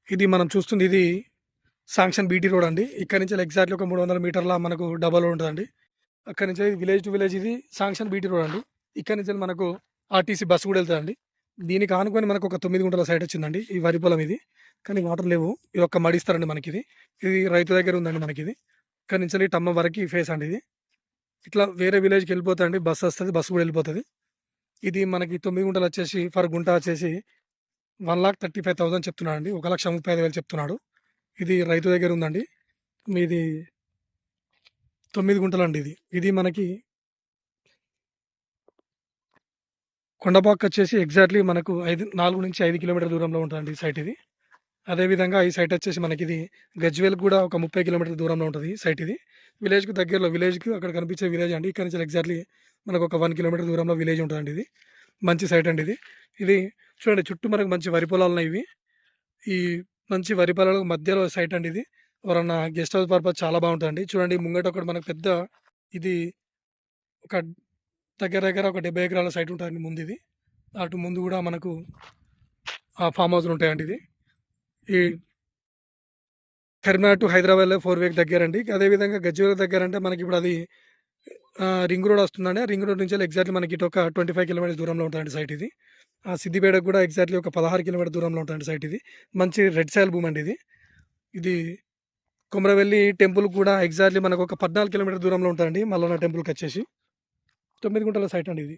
ఇది మనం చూస్తుంది ఇది శాంక్షన్ బీటీ రోడ్ అండి. ఇక్కడి నుంచి ఎగ్జాక్ట్‌లీ ఒక 300 మీటర్ల మనకు డబల్ రోడ్ ఉంటదండి. అక్కడి నుంచి విలేజ్ టు విలేజ్ ఇది శాంక్షన్ బీటీ రోడ్ అండి. ఇక్కడి నుంచి మనకు ఆర్టీసీ బస్సు కూడా వెళ్తదండి. దీనికి ఆనుకొని మనకు ఒక 9 గుంటల సైట్ వచ్చిందండి. ఈ వరి పొలం ఇది. కానీ వాటర్ లేవు. ఇది ఒక్క మడిస్తారండి మనకిది. ఇది రైతు దగ్గర ఉందండి మనకిది. ఇక్కడి నుంచి టమ్మం వరకి ఫేస్ అండి ఇది. ఇట్లా వేరే విలేజ్‌కి వెళ్ళిపోతదండి. బస్సు వస్తది. బస్సు కూడా వెళ్ళిపోతది. ఇది మనకి 9 గుంటలు వచ్చేసి పర్ గుంట వచ్చేసి 1,35,000 చెప్తున్నాడండి. 1,35,000 చెప్తున్నాడు. ఇది రైతు దగ్గర ఉందండి. మీది 9 గుంటలండి ఇది. ఇది మనకి కొండపాకొచ్చేసి ఎగ్జాక్ట్‌లీ మనకు 4-5 కిలోమీటర్ల దూరంలో ఉంటదండి ఈ సైట్ ఇది. అదేవిధంగా ఈ సైట్ వచ్చేసి మనకిది గజ్వేల్‌కి కూడా ఒక 30 కిలోమీటర్ల దూరంలో ఉంటది సైట్ ఇది. విలేజ్‌కి దగ్గరలో విలేజ్‌కి అక్కడ కనిపించే విలేజ్ అండి. ఇక్కడి నుంచి ఎగ్జాక్ట్‌లీ మనకు ఒక 1 కిలోమీటర్ దూరంలో విలేజ్ ఉంటదండి ఇది. మంచి సైట్ అండి ఇది. ఇది చూడండి చుట్టూ మనకు మంచి వరి పొలాలున్నాయి ఇవి. ఈ మంచి వరి పొలాలకు మధ్యలో సైట్ అండి ఇది. ఎవరన్నా గెస్ట్ హౌస్ పర్పస్ చాలా బావుంటదండి. చూడండి ముంగట ఒకటి మనకు పెద్ద ఇది ఒక దగ్గర దగ్గర ఒక 70 ఎకరాల సైట్ ఉంటదండి ముందిది. అటు ముందు గూడా మనకు ఫార్మ్ హౌస్‌లుంటాయండి ఇది. ఈ కరీంనగర్ టు హైదరాబాద్‌లో 4 వేకి దగ్గరండి. అదేవిధంగా గజ్వేల్ దగ్గరంటే మనకిప్పుడు అది రింగ్ రోడ్ వస్తుందండి. ఆ రింగ్ రోడ్ నుంచెల్లి ఎగ్జాక్ట్‌లీ మనకి ఇటు ఒక 25 కిలోమీటర్స్ దూరంలో ఉంటదండి సైట్ ఇది. సిద్దిపేటకు కూడా ఎగ్జాక్ట్‌లీ ఒక 16 కిలోమీటర్ దూరంలో ఉంటదండి సైట్ ఇది. మంచి రెడ్ సాయిల్ భూమి అండి ఇది. ఇది కొమరవెల్లి టెంపుల్ కూడా ఎగ్జాక్ట్‌లీ మనకు ఒక 14 కిలోమీటర్ దూరంలో ఉంటదండి. మల్లన్న టెంపుల్‌కొచ్చేసి. 9 గుంటల సైట్ అండి ఇది.